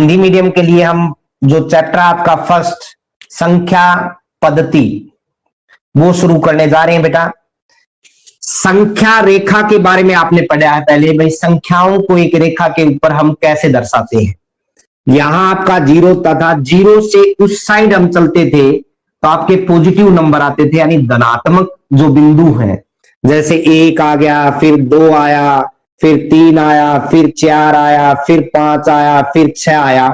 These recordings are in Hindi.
हिंदी मीडियम के लिए हम जो चैप्टर आपका फर्स्ट संख्या पद्धति वो शुरू करने जा रहे हैं बेटा। संख्या रेखा के बारे में आपने पढ़ा है पहले, भाई संख्याओं को एक रेखा के ऊपर हम कैसे दर्शाते हैं। यहां आपका जीरो तथा जीरो से उस साइड हम चलते थे तो आपके पॉजिटिव नंबर आते थे, यानी धनात्मक जो बिंदु हैं, जैसे एक आ गया, फिर दो आया, फिर तीन आया, फिर चार आया, फिर पांच आया, फिर छह आया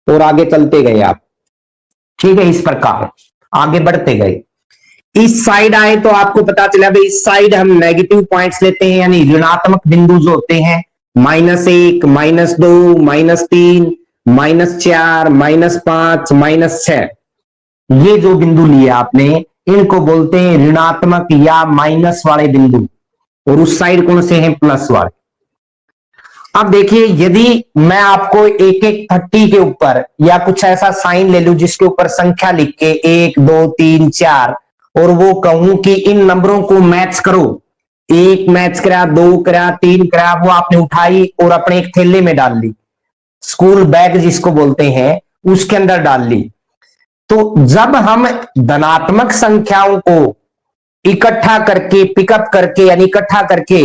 और आगे चलते गए आप। ठीक है, इस प्रकार आगे बढ़ते गए। इस साइड आए तो आपको पता चला भाई इस साइड हम नेगेटिव पॉइंट्स लेते हैं, यानी ऋणात्मक बिंदु जो होते हैं, -1, -2, -3, -4, -5, -6, ये जो बिंदु लिए आपने इनको बोलते हैं ऋणात्मक या माइनस वाले बिंदु, और उस साइड कौन से हैं, प्लस वाले। अब देखिए, यदि मैं आपको एक एक 30 के ऊपर या कुछ ऐसा साइन ले लूं जिसके ऊपर संख्या लिख के 1, 2, 3, 4 और वो कहूं कि इन नंबरों को मैच करो, एक मैच करा, दो करा, तीन करा, वो आपने उठाई और अपने एक थैले में डाल ली, स्कूल बैग जिसको बोलते हैं उसके अंदर डाल ली। तो जब हम धनात्मक संख्याओं को इकट्ठा करके पिकअप करके यानी इकट्ठा करके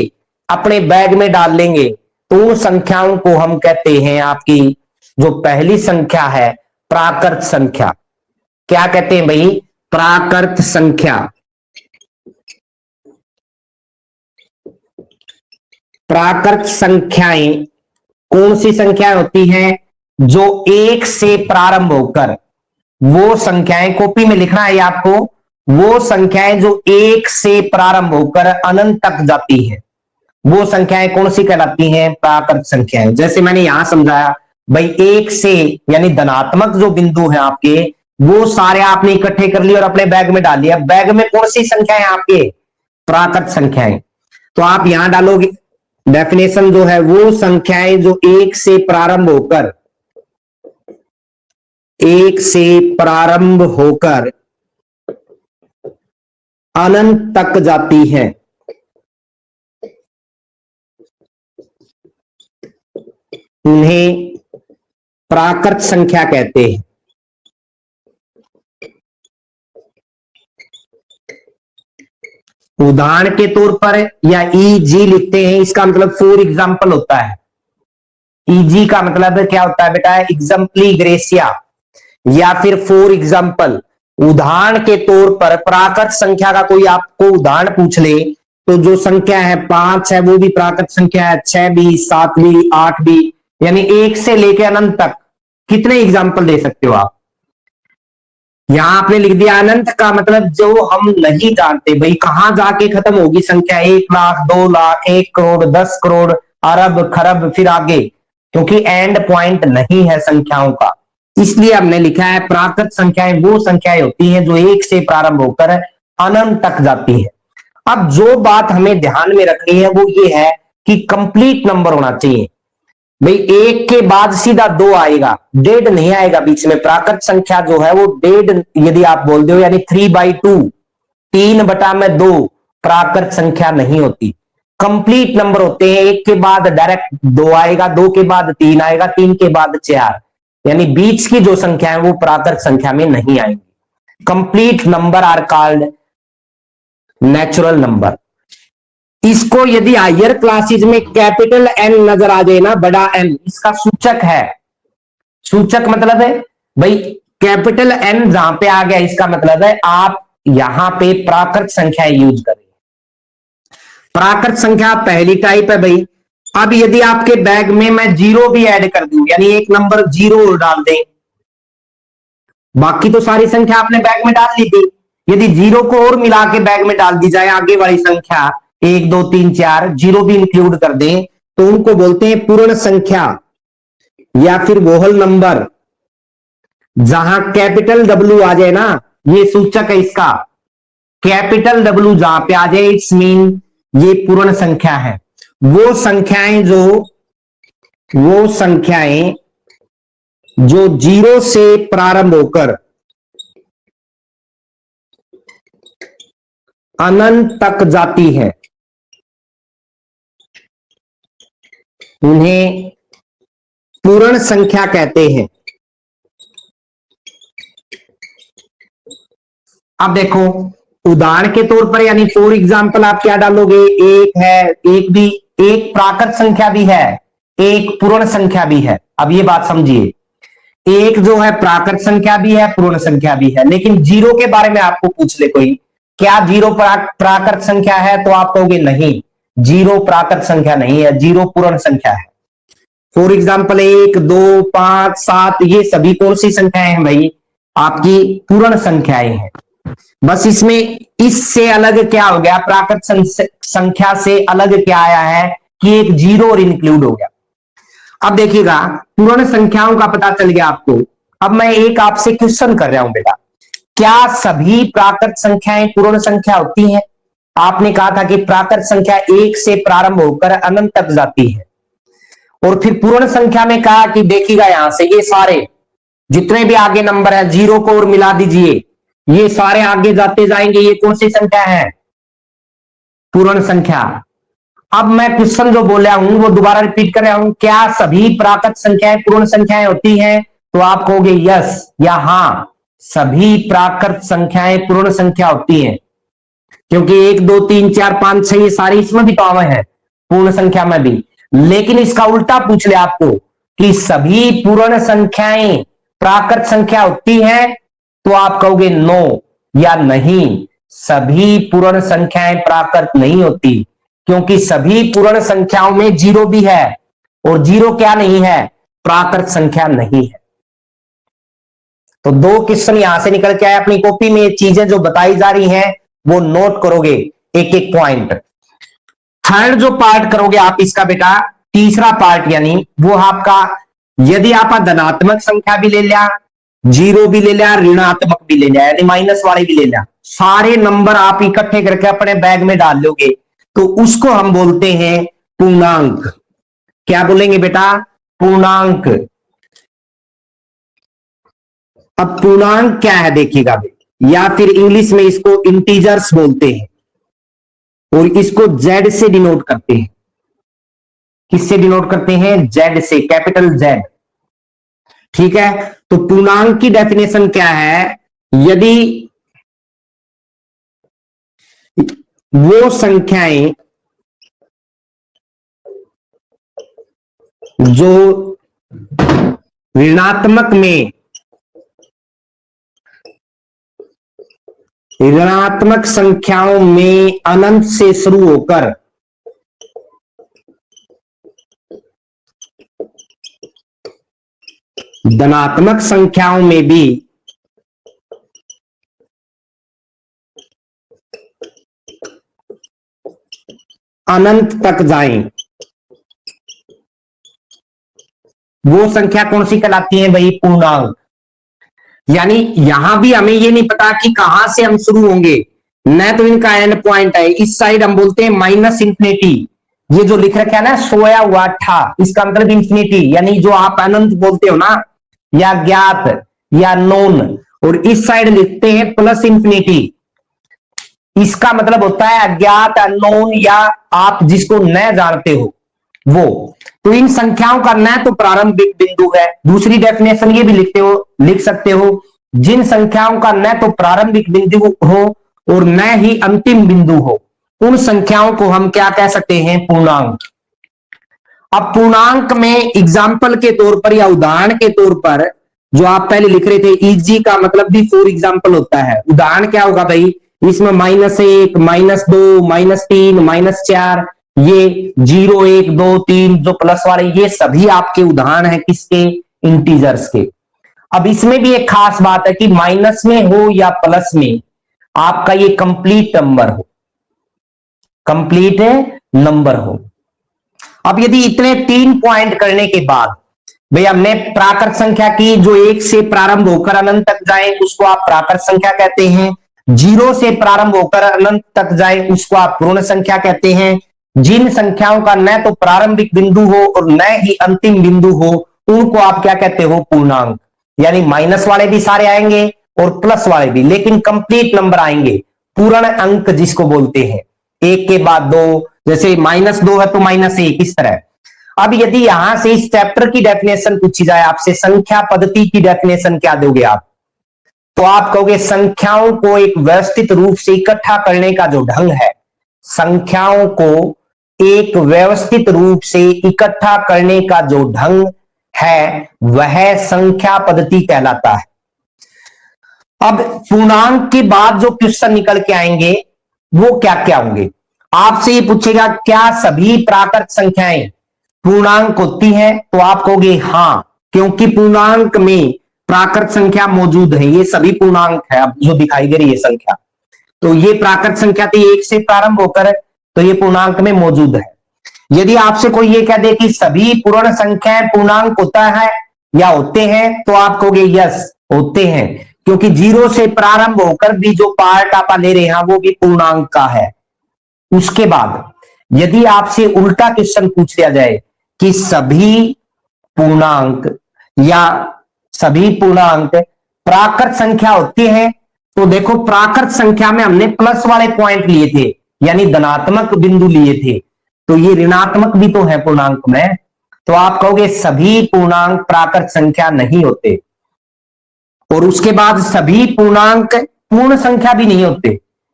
अपने बैग में डाल लेंगे तो उन संख्याओं को हम कहते हैं, आपकी जो पहली संख्या है प्राकृत संख्या। क्या कहते हैं भाई, प्राकृत संख्या। प्राकृत संख्याएं कौन सी संख्याएं होती हैं, जो एक से प्रारंभ होकर, वो संख्याएं कॉपी में लिखना है आपको, वो संख्याएं जो एक से प्रारंभ होकर अनंत तक जाती है, वो संख्याएं कौन सी कहलाती हैं, प्राकृत संख्याएं। जैसे मैंने यहां समझाया भाई, एक से यानी धनात्मक जो बिंदु है आपके, वो सारे आपने इकट्ठे कर लिए और अपने बैग में डाल दिया। बैग में कौन सी संख्याएं आपके, प्राकृत संख्याएं। तो आप यहां डालोगे डेफिनेशन जो है, वो संख्याएं जो एक से प्रारंभ होकर, एक से प्रारंभ होकर अनंत तक जाती हैं, उन्हें प्राकृत संख्या कहते हैं। उदाहरण के तौर पर या ईजी लिखते हैं, इसका मतलब फॉर एग्जाम्पल होता है। ईजी का मतलब क्या होता है बेटा, एग्जाम्पली ग्रेसिया, या फिर फॉर एग्जाम्पल। उदाहरण के तौर पर प्राकृत संख्या का कोई आपको उदाहरण पूछ ले तो जो संख्या है 5 है वो भी प्राकृत संख्या है, 6 भी, 7 भी, 8 भी, यानी एक से लेकर अनंत तक कितने एग्जाम्पल दे सकते हो आप। यहां आपने लिख दिया अनंत का मतलब जो हम नहीं जानते भाई कहां जाके खत्म होगी संख्या, 1 लाख, 2 लाख, 1 करोड़, 10 करोड़, अरब, खरब, फिर आगे, क्योंकि एंड पॉइंट नहीं है संख्याओं का। इसलिए हमने लिखा है प्राकृत संख्याएं वो संख्याएं होती हैं जो एक से प्रारंभ होकर अनंत तक जाती है। अब जो बात हमें ध्यान में रखनी है वो ये है कि कंप्लीट नंबर होना चाहिए भाई, एक के बाद सीधा दो आएगा, डेढ़ नहीं आएगा बीच में। प्राकृत संख्या जो है वो डेढ़ यदि आप बोल दो, यानी 3/2, 3/2 प्राकृत संख्या नहीं होती, कंप्लीट नंबर होते हैं। एक के बाद डायरेक्ट दो आएगा, दो के बाद तीन आएगा, तीन के बाद चार, यानी बीच की जो संख्या है वो प्राकृत संख्या में नहीं आएंगी। Complete number are called natural number. इसको यदि हायर क्लासेज में कैपिटल एन नजर आ जाए ना, बड़ा एन इसका सूचक है। सूचक मतलब है भाई कैपिटल एन जहां पे आ गया इसका मतलब है आप यहां पे प्राकृत संख्या यूज करें। प्राकृत संख्या पहली टाइप है भाई। अब यदि आपके बैग में मैं जीरो भी ऐड कर दूं, यानी एक नंबर जीरो और डाल दें, बाकी तो सारी संख्या आपने बैग में डाल ली थी, यदि जीरो को और मिला के बैग में डाल दी जाए, आगे वाली संख्या 1, 2, 3, 4 जीरो भी इंक्लूड कर दें, तो उनको बोलते हैं पूर्ण संख्या या फिर वोहल नंबर। जहां कैपिटल डब्ल्यू आ जाए ना, ये सूचक है इसका, कैपिटल डब्ल्यू जहां पे आ जाए इट्स मीन ये पूर्ण संख्या है। वो संख्याएं जो जीरो से प्रारंभ होकर अनंत तक जाती है उन्हें पूर्ण संख्या कहते हैं। अब देखो उदाहरण के तौर पर यानी फॉर एग्जाम्पल आप क्या डालोगे, एक है, एक प्राकृत संख्या भी है, एक पूर्ण संख्या भी है। अब ये बात समझिए, एक जो है प्राकृत संख्या भी है, पूर्ण संख्या भी है। लेकिन जीरो के बारे में आपको पूछ ले कोई, क्या जीरो प्राकृत संख्या है, तो आप कहोगे नहीं, जीरो प्राकृत संख्या नहीं है, जीरो पूर्ण संख्या है। फॉर एग्जाम्पल 1, 2, 5, 7 ये सभी कौन सी संख्याएं हैं भाई, आपकी पूर्ण संख्याएं हैं। बस इसमें इससे अलग क्या हो गया, प्राकृत संख्या से अलग क्या आया है कि एक जीरो और इंक्लूड हो गया। अब देखिएगा पूर्ण संख्याओं का पता चल गया आपको। अब मैं एक आपसे क्वेश्चन कर रहा हूं बेटा, क्या सभी प्राकृत संख्याएं पूर्ण संख्या होती हैं? आपने कहा था कि प्राकृत संख्या एक से प्रारंभ होकर अनंत तक जाती है। और फिर पूर्ण संख्या में कहा कि देखिएगा यहां से ये सारे जितने भी आगे नंबर है, जीरो को और मिला दीजिए, ये सारे आगे जाते जाएंगे, ये कौन सी संख्या है, पूर्ण संख्या। अब मैं क्वेश्चन जो बोला हूं वो दोबारा रिपीट कर रहा हूं, क्या सभी प्राकृत संख्याएं पूर्ण संख्याएं होती हैं? तो आप कहोगे यस या हां, सभी प्राकृत संख्याएं पूर्ण संख्या होती हैं, क्योंकि 1, 2, 3, 4, 5, 6 ये सारी इसमें भी तो है, पूर्ण संख्या में भी। लेकिन इसका उल्टा पूछ ले आपको कि सभी पूर्ण संख्याएं प्राकृत संख्या होती हैं, तो आप कहोगे नो या नहीं, सभी पूर्ण संख्याएं प्राकृत नहीं होती, क्योंकि सभी पूर्ण संख्याओं में जीरो भी है, और जीरो क्या नहीं है, प्राकृत संख्या नहीं है। तो दो क्वेश्चन यहां से निकल के आए। अपनी कॉपी में चीजें जो बताई जा रही हैं वो नोट करोगे एक एक पॉइंट। थर्ड जो पार्ट करोगे आप इसका बेटा, तीसरा पार्ट यानी वो आपका, यदि आप धनात्मक संख्या भी ले लिया, जीरो भी ले लिया, ऋणात्मक भी ले लिया, यानी माइनस वाले भी ले लिया, सारे नंबर आप इकट्ठे करके अपने बैग में डाल लोगे, तो उसको हम बोलते हैं पूर्णांक। क्या बोलेंगे बेटा, पूर्णांक। अब पूर्णांक क्या है देखिएगा, या फिर इंग्लिश में इसको इंटीजर्स बोलते हैं, और इसको जेड से डिनोट करते हैं। किससे डिनोट करते हैं, जेड से, कैपिटल जेड। ठीक है, तो पूर्णांक की डेफिनेशन क्या है, यदि वो संख्याएं जो ऋणात्मक में, ऋणात्मक संख्याओं में अनंत से शुरू होकर धनात्मक संख्याओं में भी अनंत तक जाएं, वो संख्या कौन सी कहलाती है भाई, पूर्णांक। यानी यहां भी हमें ये नहीं पता कि कहां से हम शुरू होंगे, न तो इनका एंड पॉइंट है। इस साइड हम बोलते हैं माइनस इंफिनिटी, ये जो लिख रखा है ना सोया हुआ ठा, इसका मतलब इंफिनिटी, यानी जो आप अनंत बोलते हो ना, या ज्ञात या नोन। और इस साइड लिखते हैं प्लस इंफिनिटी, इसका मतलब होता है अज्ञात, अननोन, या आप जिसको न जानते हो वो। तो इन संख्याओं का न तो प्रारंभिक बिंदु है, दूसरी डेफिनेशन ये भी लिख सकते हो, जिन संख्याओं का न तो प्रारंभिक बिंदु हो और न ही अंतिम बिंदु हो, उन संख्याओं को हम क्या कह सकते हैं, पूर्णांक। अब पूर्णांक में एग्जाम्पल के तौर पर या उदाहरण के तौर पर जो आप पहले लिख रहे थे, इजी का मतलब भी फॉर एग्जाम्पल होता है। उदाहरण क्या होगा भाई, इसमें -1, -2, -3, -4, ये 0, 1, 2, 3 जो प्लस वाले, ये सभी आपके उदाहरण है किसके, इंटीजर्स के। अब इसमें भी एक खास बात है कि माइनस में हो या प्लस में आपका ये कंप्लीट नंबर हो, कंप्लीट नंबर हो। अब यदि इतने 3 पॉइंट करने के बाद भाई हमने प्राकृत संख्या की जो 1 से प्रारंभ होकर अनंत तक जाए उसको आप प्राकृत संख्या कहते हैं, 0 से प्रारंभ होकर अनंत तक जाए उसको आप पूर्ण संख्या कहते हैं, जिन संख्याओं का न तो प्रारंभिक बिंदु हो और न ही अंतिम बिंदु हो उनको आप क्या कहते हो, पूर्णांक। यानी माइनस वाले भी सारे आएंगे और प्लस वाले भी, लेकिन कंप्लीट नंबर आएंगे, पूर्ण अंक जिसको बोलते हैं, 1 के बाद 2, जैसे -2 है तो -1, इस तरह। अब यदि यहां से इस चैप्टर की डेफिनेशन पूछी जाए आपसे, संख्या पद्धति की डेफिनेशन क्या दोगे आप? तो आप कहोगे संख्याओं को एक व्यवस्थित रूप से इकट्ठा करने का जो ढंग है, संख्याओं को एक व्यवस्थित रूप से इकट्ठा करने का जो ढंग है वह संख्या पद्धति कहलाता है। अब पूर्णांक के बाद जो क्वेश्चन निकल के आएंगे वो क्या क्या होंगे? आपसे ये पूछेगा क्या सभी प्राकृत संख्याएं पूर्णांक होती हैं? तो आप कहोगे हां, क्योंकि पूर्णांक में प्राकृत संख्या मौजूद है। ये सभी पूर्णांक है अब जो दिखाई दे रही है संख्या, तो ये प्राकृत संख्या थी, एक से प्रारंभ होकर, तो ये पूर्णांक में मौजूद है। यदि आपसे कोई ये कह दे कि सभी पूर्ण संख्याएं पूर्णांक होता है या होते हैं, तो आप कहोगे यस होते हैं, क्योंकि जीरो से प्रारंभ होकर भी जो पार्ट आप ले रहे हैं वो भी पूर्णांक का है। उसके बाद यदि आपसे उल्टा क्वेश्चन पूछ लिया जाए कि सभी पूर्णांक या सभी पूर्णांक प्राकृत संख्या होती हैं, तो देखो प्राकृत संख्या में हमने प्लस वाले पॉइंट लिए थे, यानी धनात्मक बिंदु लिए थे, तो ये ऋणात्मक भी तो है पूर्णांक में। तो आप कहोगे सभी पूर्णांक प्राकृत संख्या नहीं होते। और उसके बाद सभी पूर्णांक पूर्ण संख्या भी नहीं होते,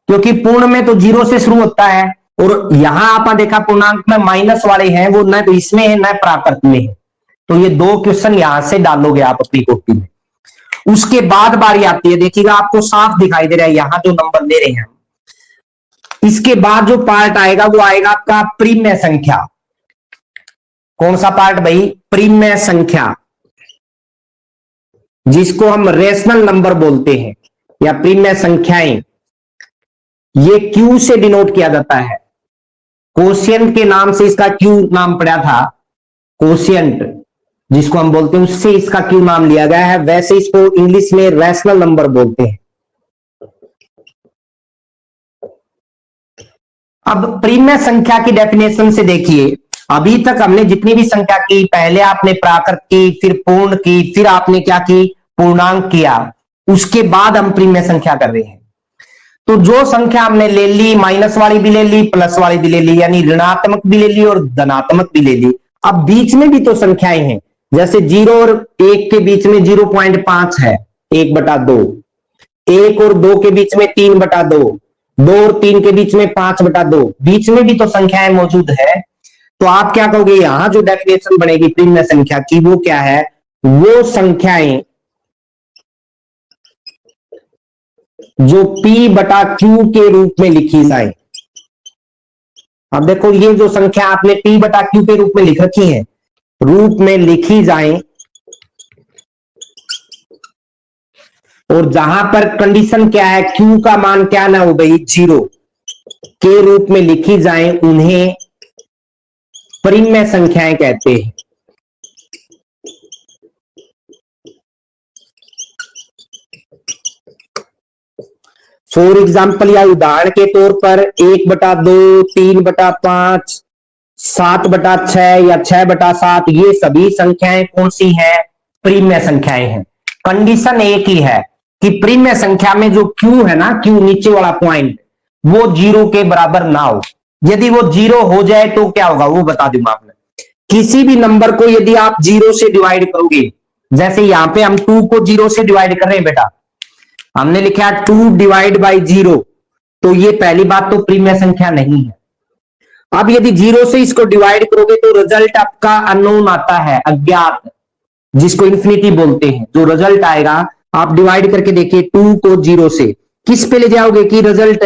क्योंकि पूर्ण में तो जीरो से शुरू होता है, और यहां आपने देखा पूर्णांक में माइनस वाले हैं, वो न तो इसमें है न प्राकृत में है। तो ये दो क्वेश्चन यहां से डालोगे आप अपनी कॉपी में। उसके बाद बारी आती है, देखिएगा आपको साफ दिखाई दे रहा है यहां जो नंबर दे रहे हैं, इसके बाद जो पार्ट आएगा वो आएगा आपका प्रीम्य संख्या। कौन सा पार्ट भाई? प्रीम्य संख्या, जिसको हम रेशनल नंबर बोलते हैं या प्रीम्य संख्याएं। ये क्यू से डिनोट किया जाता है, कोशिएंट के नाम से इसका क्यू नाम पड़ा था, कोशिएंट जिसको हम बोलते हैं उससे इसका क्यू नाम लिया गया है। वैसे इसको इंग्लिश में रैशनल नंबर बोलते हैं। अब प्रीम्य संख्या की डेफिनेशन से देखिए, अभी तक हमने जितनी भी संख्या की, पहले आपने प्राकृत की, फिर पूर्ण की, फिर आपने क्या की? पूर्णांक किया। उसके बाद हम प्रीम्य संख्या कर रहे हैं। तो जो संख्या हमने ले ली, माइनस वाली भी ले ली, प्लस वाली भी ले ली, यानी ऋणात्मक भी ले ली और धनात्मक भी ले ली। अब बीच में भी तो संख्याएं हैं, जैसे 0 और 1 के बीच में 0.5 है, 1/2। 1 और 2 के बीच में 3/2, 2 और 3 के बीच में 5/2। बीच में भी तो संख्याएं मौजूद है। तो आप क्या कहोगे? यहां जो डेफिनेशन बनेगी प्रीम्य संख्या की वो क्या है? वो संख्याएं जो P/Q के रूप में लिखी जाए। अब देखो ये जो संख्या आपने P/Q के रूप में लिख रखी है, रूप में लिखी जाए, और जहां पर कंडीशन क्या है, Q का मान क्या ना हो भाई 0 के रूप में लिखी जाए, उन्हें प्रीम्य संख्याएं कहते हैं। फॉर एग्जाम्पल या उदाहरण के तौर पर 1/2, 3/5, 7/6 या 6/7, ये सभी संख्याएं कौन सी हैं? प्रीम्य संख्याएं हैं। कंडीशन एक ही है कि प्रीम्य संख्या में जो Q है ना, Q नीचे वाला पॉइंट, वो 0 के बराबर ना हो। यदि वो 0 हो जाए तो क्या होगा वो बता दूंगा आपने। किसी भी नंबर को यदि आप 0 से डिवाइड करोगे, जैसे यहां पे हम 2 को 0 से डिवाइड कर रहे हैं बेटा, हमने लिखा 2 डिवाइड बाई 0, तो ये पहली बात तो प्रीम्य संख्या नहीं है। अब यदि 0 से इसको डिवाइड करोगे तो रिजल्ट आपका अननोन आता है, अज्ञात, जिसको इंफिनिटी बोलते हैं। जो रिजल्ट आएगा आप डिवाइड करके देखिए 2 को 0 से, किस पे ले जाओगे कि रिजल्ट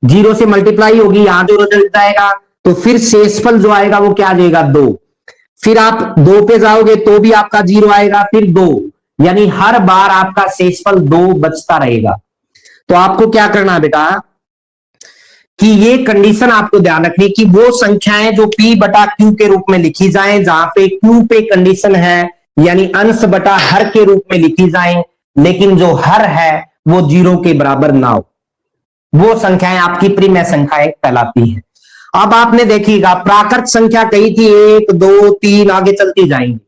0 से मल्टीप्लाई होगी, यहां जो रिजल्ट आएगा, तो फिर शेषफल जो आएगा वो क्या आ जाएगा? 2। फिर आप 2 पे जाओगे तो भी आपका 0 आएगा, फिर 2, यानी हर बार आपका शेषफल 2 बचता रहेगा। तो आपको क्या करना है बेटा कि ये कंडीशन आपको ध्यान रखनी कि वो संख्याएं जो P/Q के रूप में लिखी जाएं, जहां पे Q पे कंडीशन है, यानी अंश बटा हर के रूप में लिखी जाएं, लेकिन जो हर है वो 0 के बराबर ना हो, वो संख्याएं आपकी प्रीम्य संख्याएं कहलाती है। अब आपने देखिएगा प्राकृत संख्या कही थी 1, 2, 3, आगे चलती जाएंगी।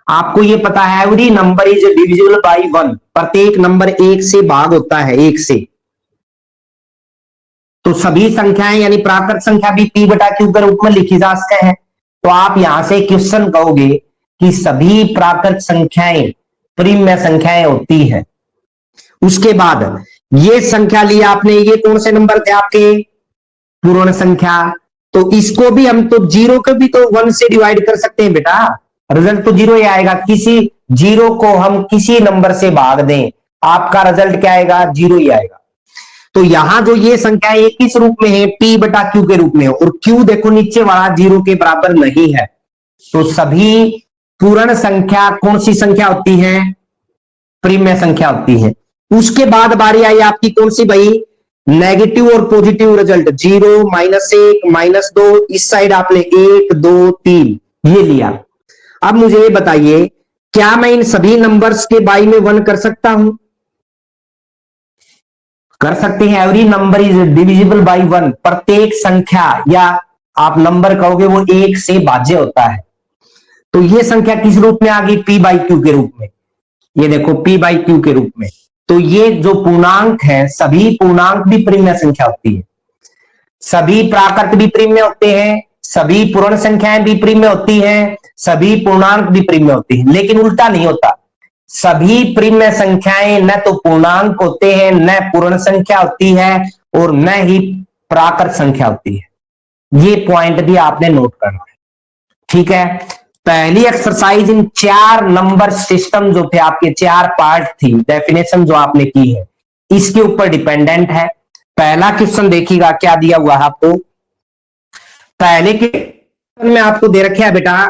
आपको ये पता है every number is divisible by 1, प्रत्येक नंबर 1 से भाग होता है, 1 से। तो सभी संख्याएं यानी प्राकृत संख्या भी P/Q के रूप में लिखी जा सकते हैं। तो आप यहां से क्वेश्चन कहोगे कि सभी प्राकृत संख्याएं प्रिम्य संख्याएं होती है। उसके बाद ये संख्या लिया आपने, ये कौन से नंबर थे आपके? पूर्ण संख्या। तो इसको भी हम तो जीरो को भी तो 1 से डिवाइड कर सकते हैं बेटा, रिजल्ट तो जीरो ही आएगा। किसी जीरो को हम किसी नंबर से भाग दें, आपका रिजल्ट क्या आएगा? जीरो ही आएगा। तो यहां जो ये संख्या है किस रूप में है? P बटा Q के रूप में है, और Q देखो नीचे वाला जीरो के बराबर नहीं है। तो सभी पूर्ण संख्या कौन सी संख्या होती है? प्रिम्य संख्या होती है। उसके बाद बारी आई आपकी कौन सी भाई? नेगेटिव और पॉजिटिव रिजल्ट, 0, -1, -2, इस साइड आपने 1, 2, 3 ये लिया। अब मुझे ये बताइए, क्या मैं इन सभी नंबर्स के बाई में 1 कर सकता हूं? कर सकते हैं। Every number is divisible by 1, प्रत्येक संख्या या आप नंबर कहोगे वो 1 से भाज्य होता है। तो ये संख्या किस रूप में आ गई? P बाई Q के रूप में। ये देखो P बाई Q के रूप में। तो ये जो पूर्णांक है, सभी पूर्णांक भी प्रिम्य संख्या होती है, सभी प्राकृत भी प्रिम्य होते हैं, सभी पूर्ण संख्याएं भी प्रिम्य होती हैं, सभी पूर्णांक भी प्रिम्य होती हैं। लेकिन उल्टा नहीं होता, सभी प्रिम्य संख्याएं न तो पूर्णांक होते हैं, न पूर्ण संख्या होती है, और न ही प्राकृत संख्या होती है। ये पॉइंट भी आपने नोट करना है, ठीक है। पहली एक्सरसाइज इन 4 नंबर सिस्टम जो थे आपके, 4 पार्ट थी, डेफिनेशन जो आपने की है इसके ऊपर डिपेंडेंट है। पहला क्वेश्चन देखिएगा क्या दिया हुआ है आपको। पहले क्वेश्चन में आपको दे रखा है बेटा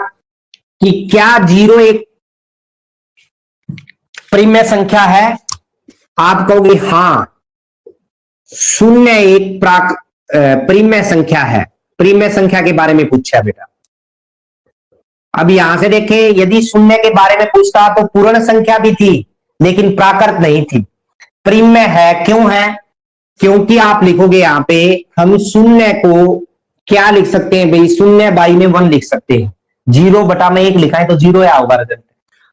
कि क्या 0 एक प्रिम्य संख्या है? आप कहोगे हां, 0 एक प्रिम्य संख्या है। प्रिम्य संख्या के बारे में पूछा बेटा। अब यहां से देखें, यदि 0 के बारे में पूछता तो पूर्ण संख्या भी थी लेकिन प्राकृत नहीं थी, प्रिम्य है। क्यों है? क्योंकि आप लिखोगे यहां पे, हम 0 को क्या लिख सकते हैं भाई? 0 बाई में 1 लिख सकते हैं। 0 बटा में 1 लिखा है तो 0 या होगा रिजल्ट।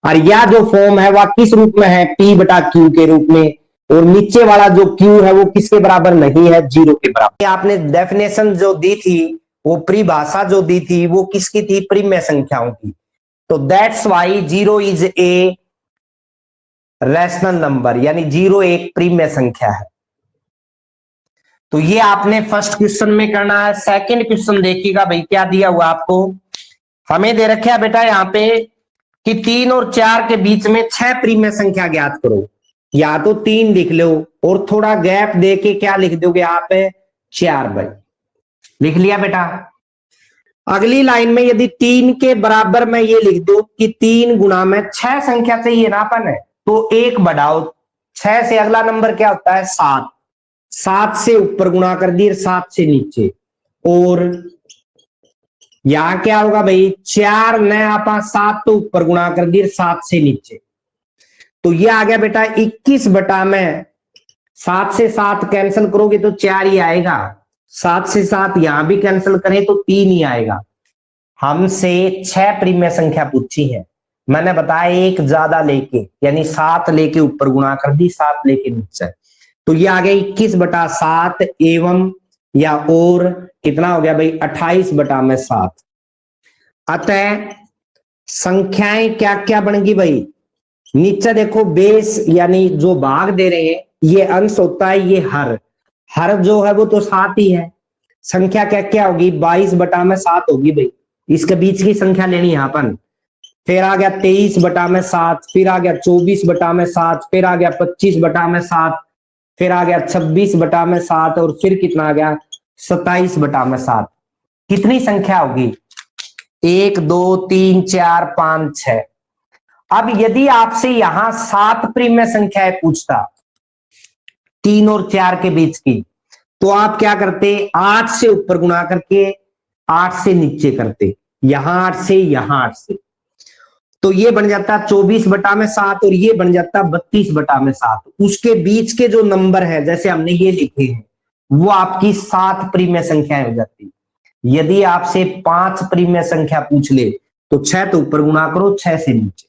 और यह जो फॉर्म है वह किस रूप में है? P बटा Q के रूप में, और नीचे वाला जो Q है वो किसके बराबर नहीं है? 0 के बराबर। आपने डेफिनेशन जो दी थी, वो परिभाषा जो दी थी वो किसकी थी? प्रिम्य संख्याओं की। तो that's why 0 is a rational number, यानी 0 एक प्रिम्य संख्या है। तो ये आपने फर्स्ट क्वेश्चन में करना है। सेकंड क्वेश्चन देखिएगा भाई, क्या दिया हुआ आपको। हमें दे रखा है बेटा यहाँ पे कि 3 और 4 के बीच में 6 प्रिम्य संख्या ज्ञात करो। या तो 3 लिख लो और थोड़ा गैप दे के क्या लिख दोगे आप? 4 भाई लिख लिया बेटा। अगली लाइन में यदि 3 के बराबर मैं ये लिख दो कि 3 गुना में 6 संख्या चाहिए ना अपन है, तो 1 बढ़ाओ 6 से, अगला नंबर क्या होता है? 7। 7 से ऊपर गुणा कर दिए, 7 से नीचे। और यहां क्या होगा भाई? 4 न आप 7 तो ऊपर गुणा कर दिए, 7 से नीचे। तो ये आ गया बेटा 21 बटा में 7 से 7 कैंसिल करोगे तो 4 ही आएगा। 7 से 7 यहां भी कैंसिल करें तो 3 ही आएगा। हमसे 6 प्रिम्य संख्या पूछी है, मैंने बताया 1 ज्यादा लेके, यानी 7 लेके ऊपर गुणा कर दी, 7 लेके नीचे। तो ये आ गया 21 बटा 7 एवं या और कितना हो गया भाई? 28 बटा में 7। अतः संख्याएं क्या क्या बन गई भाई? नीचे देखो बेस, यानी जो भाग दे रहे हैं ये अंश होता है, ये हर जो है वो तो 7 ही है। संख्या क्या क्या होगी? 22 बटा में 7 होगी भाई। इसके बीच की संख्या लेनी है अपन। फिर आ गया 23 बटा में 7, फिर आ गया 24 बटा में 7, फिर आ गया 25 बटा में 7, फिर आ गया 26 बटा में 7, और फिर कितना आ गया? 27 बटा में 7। कितनी संख्या होगी? 1, 2, 3, 4, 5, 6। अब यदि आपसे यहां 7 प्रिम्य संख्याएं पूछता 3 और 4 के बीच की, तो आप क्या करते? 8 से ऊपर गुणा करके 8 से नीचे करते, यहां 8 से, यहां 8 से। तो ये बन जाता 24 बटा में 7 और ये बन जाता 32 बटा में 7। उसके बीच के जो नंबर है, जैसे हमने ये लिखे हैं, वो आपकी 7 प्रिम्य संख्याएं हो जाती। यदि आपसे 5 प्रिम्य संख्या पूछ ले तो 6 तो ऊपर गुणा करो, 6 से नीचे।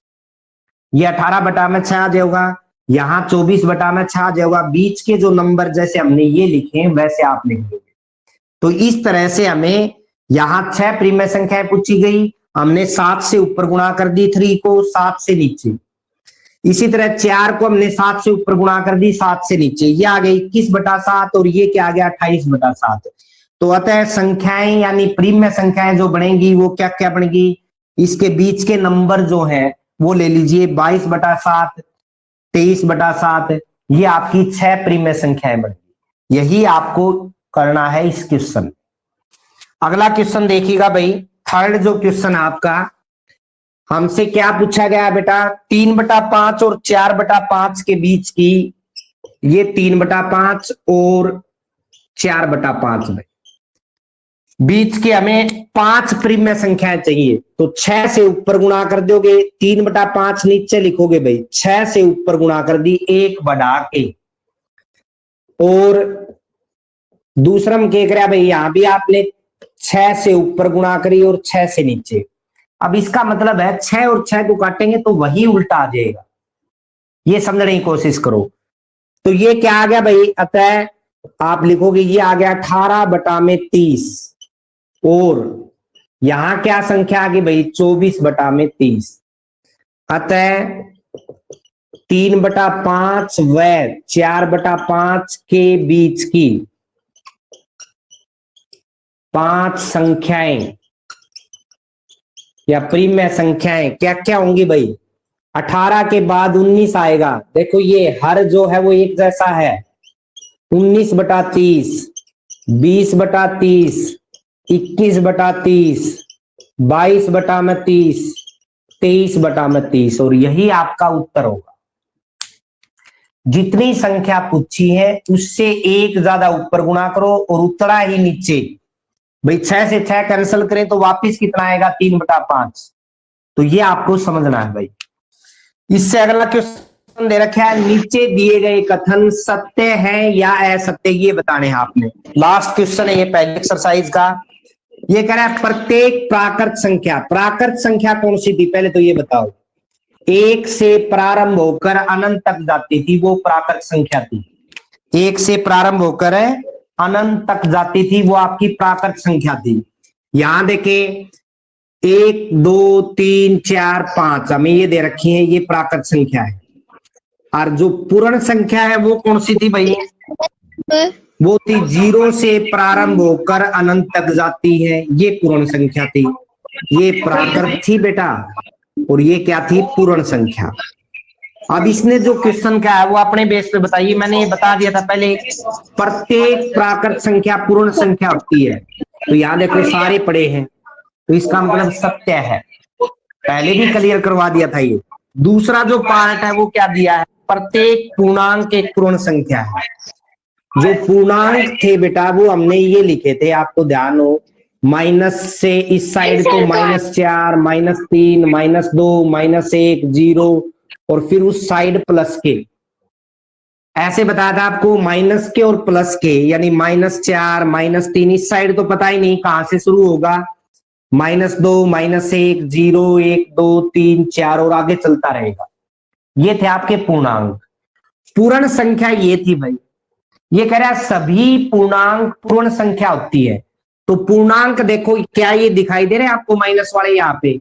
ये 18 बटा में 6 आ जाएगा, यहां 24 बटा में 6 आ जाएगा। बीच के जो नंबर जैसे हमने ये लिखे हैं वैसे आप लिख दोगे। तो इस तरह से हमें यहां 6 प्रीमिय संख्याएं पूछी गई, हमने 7 से ऊपर गुणा कर दी 3 को 7 से नीचे। इसी तरह 4 को हमने 7 से ऊपर गुणा कर दी 7 से नीचे। ये आ गई 21/7 और ये क्या आ गया 28/7। तो अतः संख्याएं यानी प्रीमिय संख्याएं जो बनेंगी वो क्या क्या बनेगी, इसके बीच के नंबर जो है वो ले लीजिए 22/7, 23/7, ये आपकी 6 प्रीमिय संख्याएं बनेगी। यही आपको करना है इस क्वेश्चन। अगला क्वेश्चन देखिएगा भाई, थर्ड जो क्वेश्चन है आपका, हमसे क्या पूछा गया है बेटा, 3/5 और 4/5 के बीच की, ये 3/5 और 4/5 में बीच के हमें 5 प्रीमिय संख्याएं चाहिए। तो 6 से ऊपर गुणा कर दोगे, 3/5 नीचे लिखोगे भाई, 6 से ऊपर गुणा कर दी 1 बढ़ा के, और दूसरा में क्या करा भाई, यहां भी आपने 6 से ऊपर गुणा करी और 6 से नीचे। अब इसका मतलब है 6 और 6 को काटेंगे तो वही उल्टा आ जाएगा, ये समझने की कोशिश करो। तो ये क्या आ गया भाई, अतः आप लिखोगे ये आ गया 18/30, और यहां क्या संख्या आ गई भाई 24/30। अतः 3/5 व 4/5 के बीच की 5 संख्याएं या प्रीमिय संख्याएं क्या क्या होंगी भाई, 18 के बाद 19 आएगा। देखो ये हर जो है वो एक जैसा है, 19/30, 20/30, 21/30, 22/30, 23/30, और यही आपका उत्तर होगा। जितनी संख्या पूछी है उससे एक ज्यादा ऊपर गुणा करो और उतना ही नीचे। भाई 6 से 6 कैंसिल करें तो वापिस कितना आएगा 3/5। तो ये आपको समझना है भाई। इससे अगला क्वेश्चन दे रखा है, नीचे दिए गए कथन सत्य है या असत्य, ये बताने हैं आपने। लास्ट क्वेश्चन है ये पहले एक्सरसाइज का। ये कह रहा है प्रत्येक प्राकृत संख्या, प्राकृत संख्या कौन सी थी पहले तो ये बताओ, 1 से प्रारंभ होकर अनंत तक जाती थी वो प्राकृत संख्या थी। 1 से प्रारंभ होकर अनंत तक जाती थी वो आपकी प्राकृत संख्या थी। यहां देखे 1 2 3 4 5 हमें ये दे रखी है, ये प्राकृत संख्या है। और जो पूर्ण संख्या है वो कौन सी थी भाई, वो थी 0 से प्रारंभ होकर अनंत तक जाती है, ये पूर्ण संख्या थी। ये प्राकृत थी बेटा, और ये क्या थी पूर्ण संख्या। अब इसने जो क्वेश्चन क्या है वो अपने बेस पे बताइए। मैंने ये बता दिया था पहले, प्रत्येक प्राकृत संख्या पूर्ण संख्या होती है। तो याद देखो सारे पड़े हैं, तो इसका मतलब सत्य है, पहले भी क्लियर करवा दिया था ये। दूसरा जो पार्ट है वो क्या दिया है, प्रत्येक पूर्णांक एक पूर्ण संख्या है। जो पूर्णांक थे बेटा वो हमने ये लिखे थे, आपको ध्यान हो, माइनस से इस साइड को -4, -3, -2, -1, 0, और फिर उस साइड प्लस के। ऐसे बताया था आपको, माइनस के और प्लस के, यानी -4, -3, इस साइड तो पता ही नहीं कहां से शुरू होगा, -2, -1, 0, 1, 2, 3, 4 और आगे चलता रहेगा। ये थे आपके पूर्णांक। पूर्ण संख्या ये थी भाई। ये कह रहा है सभी पूर्णांक पूर्ण संख्या होती है। तो पूर्णांक देखो क्या ये दिखाई दे रहे हैं आपको माइनस वाले यहाँ पे,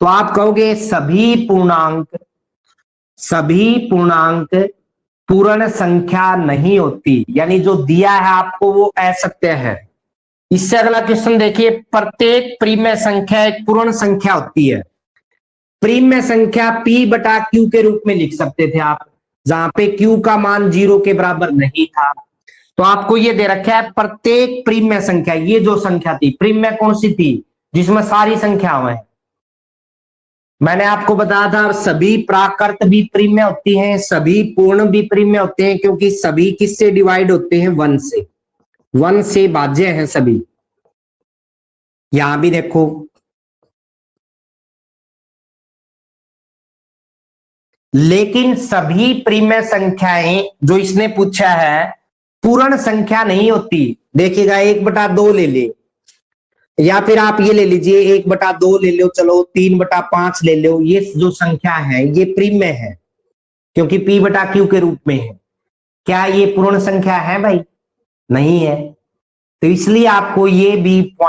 तो आप कहोगे सभी पूर्णांक पूर्ण संख्या नहीं होती, यानी जो दिया है आपको वो असत्य है। इससे अगला क्वेश्चन देखिए, प्रत्येक प्रीमिय संख्या एक पूर्ण संख्या होती है। प्रीमिय संख्या P/Q के रूप में लिख सकते थे आप, जहां पे Q का मान 0 के बराबर नहीं था। तो आपको ये दे रखा है प्रत्येक प्रीमिय संख्या, ये जो संख्या थी प्रीमिय कौन सी थी, जिसमें सारी संख्याएं हैं। मैंने आपको बताया था सभी प्राकृत भी प्रीमिय होती हैं, सभी पूर्ण भी प्रीमिय होते हैं, क्योंकि सभी किससे डिवाइड होते हैं, 1 से। 1 से भाज्य हैं सभी। यहां भी देखो, लेकिन सभी प्रीमिय संख्याएं जो इसने पूछा है पूर्ण संख्या नहीं होती। देखिएगा 1/2 ले ले, या फिर आप ये ले लीजिए 1/2 ले लो, चलो 3/5 ले लो, ये जो संख्या है ये प्रीमिय है क्योंकि P/Q के रूप में है। क्या ये पूर्ण संख्या है भाई, नहीं है। तो इसलिए आपको ये भी पॉइंट